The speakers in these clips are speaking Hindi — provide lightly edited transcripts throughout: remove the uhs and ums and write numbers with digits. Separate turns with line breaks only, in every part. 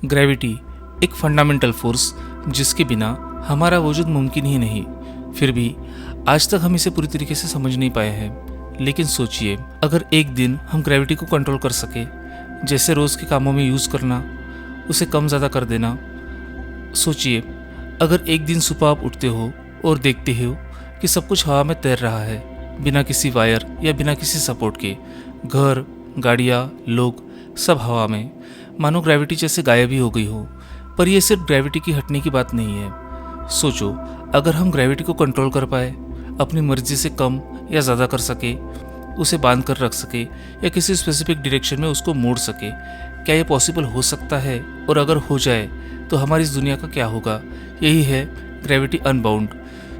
ग्रेविटी एक फंडामेंटल फोर्स जिसके बिना हमारा वजूद मुमकिन ही नहीं। फिर भी आज तक हम इसे पूरी तरीके से समझ नहीं पाए हैं। लेकिन सोचिए, अगर एक दिन हम ग्रेविटी को कंट्रोल कर सके, जैसे रोज़ के कामों में यूज़ करना, उसे कम ज़्यादा कर देना। सोचिए, अगर एक दिन सुबह आप उठते हो और देखते हो कि सब कुछ हवा में तैर रहा है, बिना किसी वायर या बिना किसी सपोर्ट के। घर, गाड़ियाँ, लोग सब हवा में, मानो ग्रेविटी जैसे गायब ही हो गई हो। पर यह सिर्फ ग्रेविटी की हटने की बात नहीं है। सोचो, अगर हम ग्रेविटी को कंट्रोल कर पाए, अपनी मर्जी से कम या ज़्यादा कर सके, उसे बांध कर रख सके या किसी स्पेसिफिक डायरेक्शन में उसको मोड़ सके, क्या ये पॉसिबल हो सकता है? और अगर हो जाए तो हमारी इस दुनिया का क्या होगा? यही है ग्रेविटी अनबाउंड।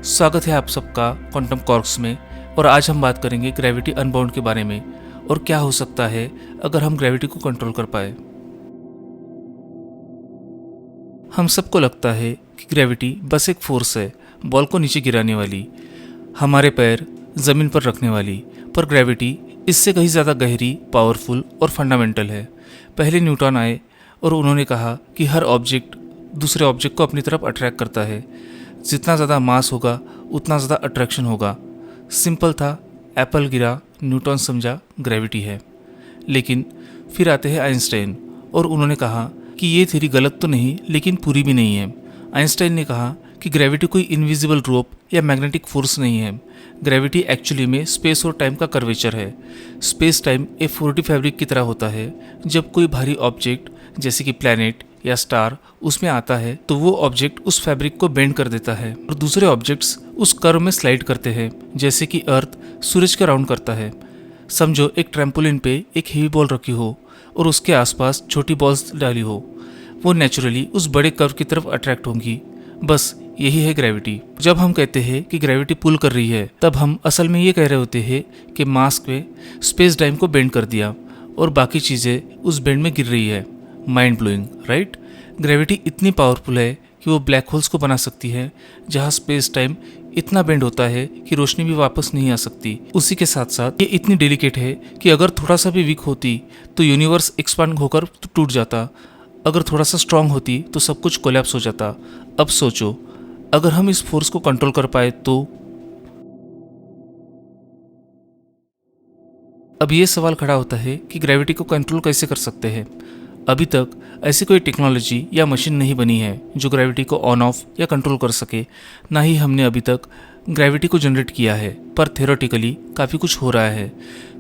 स्वागत है आप सबका क्वांटम कॉर्क्स में, और आज हम बात करेंगे ग्रेविटी अनबाउंड के बारे में और क्या हो सकता है अगर हम ग्रेविटी को कंट्रोल कर पाए। हम सबको लगता है कि ग्रेविटी बस एक फोर्स है, बॉल को नीचे गिराने वाली, हमारे पैर ज़मीन पर रखने वाली। पर ग्रेविटी इससे कहीं ज़्यादा गहरी, पावरफुल और फंडामेंटल है। पहले न्यूटन आए और उन्होंने कहा कि हर ऑब्जेक्ट दूसरे ऑब्जेक्ट को अपनी तरफ अट्रैक्ट करता है। जितना ज़्यादा मास होगा उतना ज़्यादा अट्रैक्शन होगा। सिंपल था, एप्पल गिरा, न्यूटन समझा ग्रेविटी है। लेकिन फिर आते हैं आइंस्टाइन और उन्होंने कहा कि ये थ्योरी गलत तो नहीं लेकिन पूरी भी नहीं है। आइंस्टाइन ने कहा कि ग्रेविटी कोई इनविजिबल रोप या मैग्नेटिक फोर्स नहीं है। ग्रेविटी एक्चुअली में स्पेस और टाइम का कर्वेचर है। स्पेस टाइम एक 4D फैब्रिक की तरह होता है। जब कोई भारी ऑब्जेक्ट जैसे कि प्लैनेट या स्टार उसमें आता है तो वो ऑब्जेक्ट उस फैब्रिक को बेंड कर देता है और दूसरे ऑब्जेक्ट्स उस कर्व में स्लाइड करते हैं, जैसे कि अर्थ सूरज के राउंड करता है। समझो, एक ट्रैम्पोलिन पे एक हेवी बॉल रखी हो और उसके आसपास छोटी बॉल्स डाली हो, वो नेचुरली उस बड़े कर्व की तरफ अट्रैक्ट होंगी। बस यही है ग्रेविटी। जब हम कहते हैं कि ग्रेविटी पुल कर रही है, तब हम असल में ये कह रहे होते हैं कि मास पे स्पेस टाइम को बेंड कर दिया और बाकी चीज़ें उस बेंड में गिर रही है। Mind blowing, right? ग्रेविटी इतनी पावरफुल है कि वो ब्लैक होल्स को बना सकती है, जहाँ स्पेस टाइम इतना बेंड होता है कि रोशनी भी वापस नहीं आ सकती। उसी के साथ साथ ये इतनी डेलिकेट है कि अगर थोड़ा सा भी वीक होती तो यूनिवर्स एक्सपांड होकर टूट जाता। अगर थोड़ा सा स्ट्रांग होती तो सब कुछ कोलैप्स हो जाता। अब सोचो, अगर हम इस फोर्स को कंट्रोल कर पाए तो। अब ये सवाल खड़ा होता है कि ग्रेविटी को कंट्रोल कैसे कर सकते हैं। अभी तक ऐसी कोई टेक्नोलॉजी या मशीन नहीं बनी है जो ग्रेविटी को ऑन ऑफ या कंट्रोल कर सके। ना ही हमने अभी तक ग्रेविटी को जनरेट किया है, पर थ्योरेटिकली काफ़ी कुछ हो रहा है।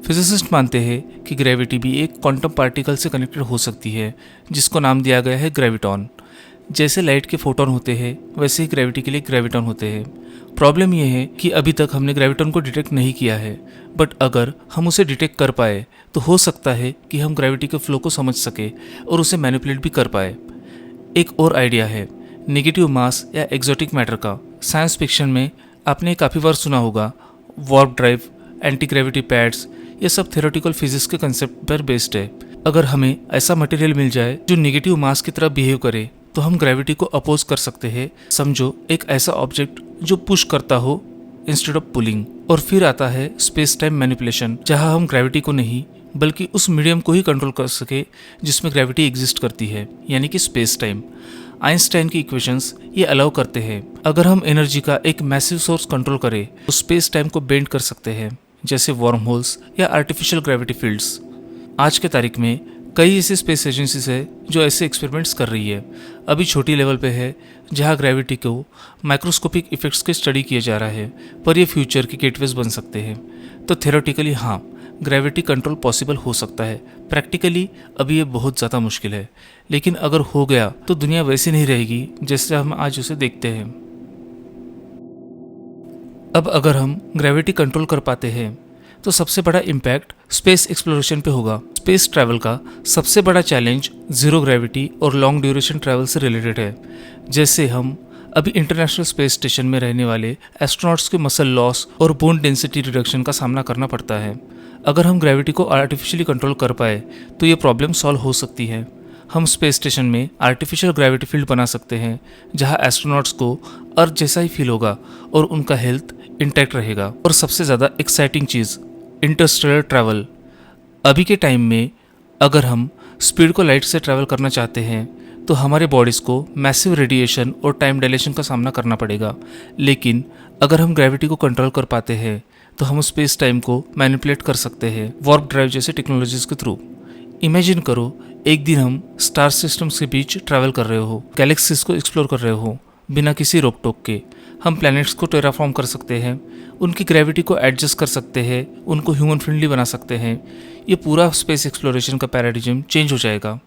फिजिसिस्ट मानते हैं कि ग्रेविटी भी एक क्वांटम पार्टिकल से कनेक्टेड हो सकती है, जिसको नाम दिया गया है ग्रेविटॉन। जैसे लाइट के फोटोन होते हैं, वैसे ही ग्रेविटी के लिए ग्रेविटॉन होते हैं। प्रॉब्लम यह है कि अभी तक हमने ग्रेविटॉन को डिटेक्ट नहीं किया है, बट अगर हम उसे डिटेक्ट कर पाए तो हो सकता है कि हम ग्रेविटी के फ्लो को समझ सके और उसे मैनिपुलेट भी कर पाए। एक और आइडिया है नेगेटिव मास या एक्सोटिक मैटर का। साइंस फिक्शन में आपने काफ़ी बार सुना होगा, warp drive, anti gravity pads, ये सब थ्योरेटिकल फिजिक्स के कंसेप्ट पर बेस्ड है। अगर हमें ऐसा मटेरियल मिल जाए जो नेगेटिव मास की तरह बिहेव करे तो हम ग्रेविटी को अपोज कर सकते हैं। समझो, एक ऐसा ऑब्जेक्ट जो पुश करता हो इंस्टेड ऑफ पुलिंग। और फिर आता है स्पेस टाइम मैनिपुलेशन, जहां हम ग्रेविटी को नहीं बल्कि उस मीडियम को ही कंट्रोल कर सके जिसमें ग्रेविटी एग्जिस्ट करती है, यानी कि स्पेस टाइम। आइंस्टाइन की इक्वेशंस ये अलाउ करते हैं, अगर हम एनर्जी का एक मैसिव सोर्स कंट्रोल करें तो स्पेस टाइम को बेंड कर सकते हैं, जैसे वर्म होल्स या आर्टिफिशियल ग्रेविटी फील्ड्स। आज के तारीख में कई ऐसी स्पेस एजेंसीज है जो ऐसे एक्सपेरिमेंट्स कर रही है। अभी छोटी लेवल पे है, जहाँ ग्रेविटी को माइक्रोस्कोपिक इफेक्ट्स के स्टडी किया जा रहा है, पर ये फ्यूचर के गेटवेज बन सकते हैं। तो थ्योरेटिकली हाँ, ग्रेविटी कंट्रोल पॉसिबल हो सकता है। प्रैक्टिकली अभी ये बहुत ज़्यादा मुश्किल है, लेकिन अगर हो गया तो दुनिया वैसी नहीं रहेगी जैसे हम आज उसे देखते हैं। अब अगर हम ग्रेविटी कंट्रोल कर पाते हैं तो सबसे बड़ा इम्पैक्ट स्पेस एक्सप्लोरेशन पे होगा। स्पेस ट्रैवल का सबसे बड़ा चैलेंज जीरो ग्रेविटी और लॉन्ग ड्यूरेशन ट्रैवल से रिलेटेड है। जैसे हम अभी इंटरनेशनल स्पेस स्टेशन में रहने वाले एस्ट्रोनॉट्स के मसल लॉस और बोन डेंसिटी रिडक्शन का सामना करना पड़ता है। अगर हम ग्रेविटी को आर्टिफिशियली कंट्रोल कर पाए तो ये प्रॉब्लम सॉल्व हो सकती है। हम स्पेस स्टेशन में आर्टिफिशियल ग्रेविटी फील्ड बना सकते हैं, जहाँ एस्ट्रोनॉट्स को अर्थ जैसा ही फील होगा और उनका हेल्थ इंटैक्ट रहेगा। और सबसे ज़्यादा एक्साइटिंग चीज़, इंटरस्टेलर ट्रैवल। अभी के टाइम में अगर हम स्पीड को लाइट से ट्रैवल करना चाहते हैं तो हमारे बॉडीज़ को मैसिव रेडिएशन और टाइम डायलेशन का सामना करना पड़ेगा। लेकिन अगर हम ग्रेविटी को कंट्रोल कर पाते हैं तो हम स्पेस टाइम को मैनिपुलेट कर सकते हैं वार्प ड्राइव जैसे टेक्नोलॉजीज के थ्रू। इमेजिन करो, एक दिन हम स्टार सिस्टम्स के बीच ट्रैवल कर रहे हो, गैलेक्सीज को एक्सप्लोर कर रहे हो बिना किसी रोक टोक के। हम प्लैनेट्स को टेराफॉर्म कर सकते हैं, उनकी ग्रेविटी को एडजस्ट कर सकते हैं, उनको ह्यूमन फ्रेंडली बना सकते हैं। ये पूरा स्पेस एक्सप्लोरेशन का पैराडिज्म चेंज हो जाएगा।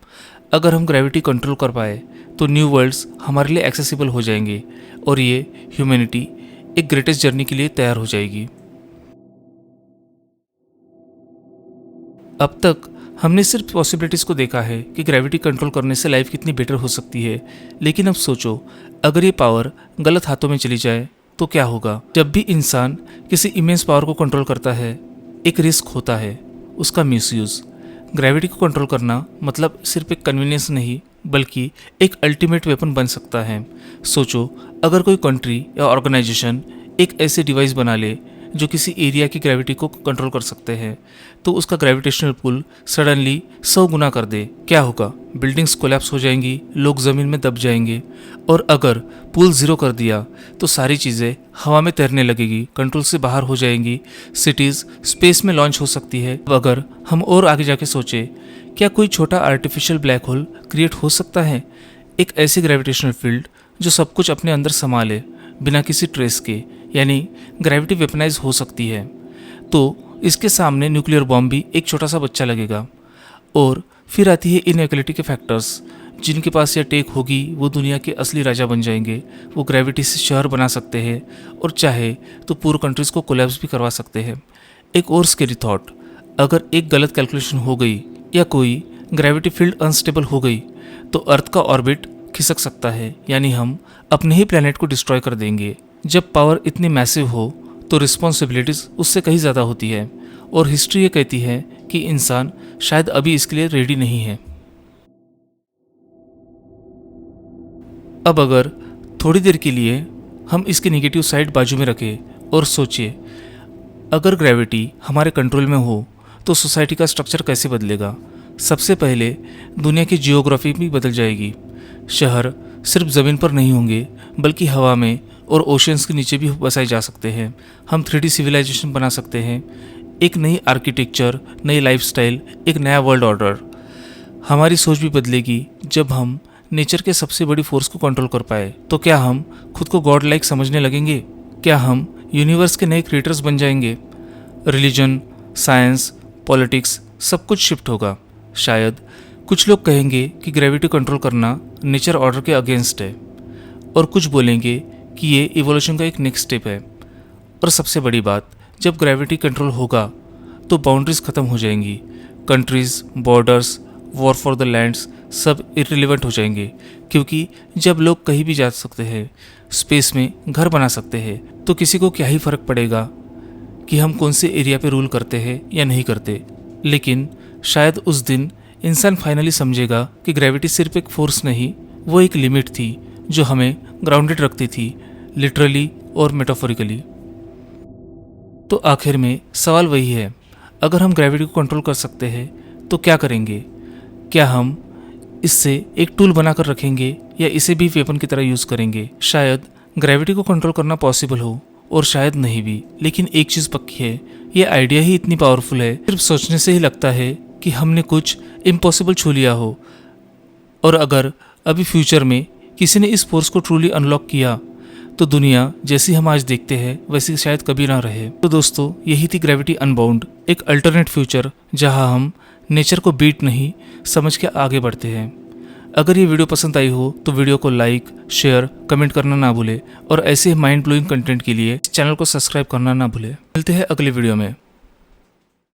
अगर हम ग्रेविटी कंट्रोल कर पाए तो न्यू वर्ल्ड्स हमारे लिए एक्सेसिबल हो जाएंगे और ये ह्यूमैनिटी एक ग्रेटेस्ट जर्नी के लिए तैयार हो जाएगी। अब तक हमने सिर्फ पॉसिबिलिटीज़ को देखा है कि ग्रेविटी कंट्रोल करने से लाइफ कितनी बेटर हो सकती है, लेकिन अब सोचो अगर ये पावर गलत हाथों में चली जाए तो क्या होगा। जब भी इंसान किसी इमेंस पावर को कंट्रोल करता है, एक रिस्क होता है उसका मिसयूज़। ग्रेविटी को कंट्रोल करना मतलब सिर्फ एक कन्वीनियंस नहीं बल्कि एक अल्टीमेट वेपन बन सकता है। सोचो अगर कोई कंट्री या ऑर्गेनाइजेशन एक ऐसे डिवाइस बना ले जो किसी एरिया की ग्रेविटी को कंट्रोल कर सकते हैं, तो उसका ग्रेविटेशनल पुल सडनली 100 गुना कर दे, क्या होगा। बिल्डिंग्स कोलैप्स हो जाएंगी, लोग ज़मीन में दब जाएंगे। और अगर पुल 0 कर दिया तो सारी चीज़ें हवा में तैरने लगेगी, कंट्रोल से बाहर हो जाएंगी, सिटीज़ स्पेस में लॉन्च हो सकती है। अब अगर हम और आगे जाके सोचें, क्या कोई छोटा आर्टिफिशियल ब्लैक होल क्रिएट हो सकता है, एक ऐसी ग्रेविटेशनल फील्ड जो सब कुछ अपने अंदर समा ले बिना किसी ट्रेस के, यानी ग्रेविटी वेपनाइज हो सकती है। तो इसके सामने न्यूक्लियर बॉम्ब भी एक छोटा सा बच्चा लगेगा। और फिर आती है इनइक्वालिटी के फैक्टर्स। जिनके पास यह टेक होगी वो दुनिया के असली राजा बन जाएंगे। वो ग्रेविटी से शहर बना सकते हैं और चाहे तो पूरे कंट्रीज़ को कोलैप्स भी करवा सकते हैं। एक और स्केरी थॉट, अगर एक गलत कैलकुलेशन हो गई या कोई ग्रेविटी फील्ड अनस्टेबल हो गई तो अर्थ का ऑर्बिट खिसक सकता है, यानी हम अपने ही प्लैनेट को डिस्ट्रॉय कर देंगे। जब पावर इतनी मैसिव हो तो रिस्पॉन्सिबिलिटीज़ उससे कहीं ज़्यादा होती है और हिस्ट्री ये कहती है कि इंसान शायद अभी इसके लिए रेडी नहीं है। अब अगर थोड़ी देर के लिए हम इसके नेगेटिव साइड बाजू में रखें और सोचिए, अगर ग्रेविटी हमारे कंट्रोल में हो तो सोसाइटी का स्ट्रक्चर कैसे बदलेगा। सबसे पहले दुनिया की जियोग्राफी भी बदल जाएगी। शहर सिर्फ ज़मीन पर नहीं होंगे बल्कि हवा में और ओशियंस के नीचे भी बसाए जा सकते हैं। हम 3D सिविलाइजेशन बना सकते हैं, एक नई आर्किटेक्चर, नई लाइफस्टाइल, एक नया वर्ल्ड ऑर्डर। हमारी सोच भी बदलेगी जब हम नेचर के सबसे बड़ी फोर्स को कंट्रोल कर पाए। तो क्या हम खुद को गॉड लाइक समझने लगेंगे? क्या हम यूनिवर्स के नए क्रिएटर्स बन जाएंगे? रिलीजन, साइंस, पॉलिटिक्स सब कुछ शिफ्ट होगा। शायद कुछ लोग कहेंगे कि ग्रेविटी कंट्रोल करना नेचर ऑर्डर के अगेंस्ट है और कुछ बोलेंगे कि ये इवोल्यूशन का एक नेक्स्ट स्टेप है। और सबसे बड़ी बात, जब ग्रेविटी कंट्रोल होगा तो बाउंड्रीज ख़त्म हो जाएंगी। Countries, borders, war for the lands सब इररिलेवेंट हो जाएंगे, क्योंकि जब लोग कहीं भी जा सकते हैं, स्पेस में घर बना सकते हैं, तो किसी को क्या ही फ़र्क पड़ेगा कि हम कौन से एरिया पे रूल करते हैं या नहीं करते। लेकिन शायद उस दिन इंसान फाइनली समझेगा कि ग्रेविटी सिर्फ एक फोर्स नहीं, वो एक लिमिट थी जो हमें ग्राउंडेड रखती थी, लिटरली और मेटाफोरिकली। तो आखिर में सवाल वही है, अगर हम ग्रेविटी को कंट्रोल कर सकते हैं तो क्या करेंगे? क्या हम इससे एक टूल बनाकर रखेंगे या इसे भी वेपन की तरह यूज़ करेंगे? शायद ग्रेविटी को कंट्रोल करना पॉसिबल हो और शायद नहीं भी, लेकिन एक चीज़ पक्की है, ये आइडिया ही इतनी पावरफुल है, सिर्फ सोचने से ही लगता है कि हमने कुछ इम्पॉसिबल छू लिया हो। और अगर अभी फ्यूचर में किसी ने इस फोर्स को ट्रूली अनलॉक किया तो दुनिया जैसी हम आज देखते हैं वैसी शायद कभी ना रहे। तो दोस्तों, यही थी ग्रेविटी अनबाउंड, एक अल्टरनेट फ्यूचर जहां हम नेचर को बीट नहीं समझ के आगे बढ़ते हैं। अगर ये वीडियो पसंद आई हो तो वीडियो को लाइक, शेयर, कमेंट करना ना भूले और ऐसे माइंड ब्लोइंग कंटेंट के लिए चैनल को सब्सक्राइब करना ना भूले। मिलते हैं अगले वीडियो में।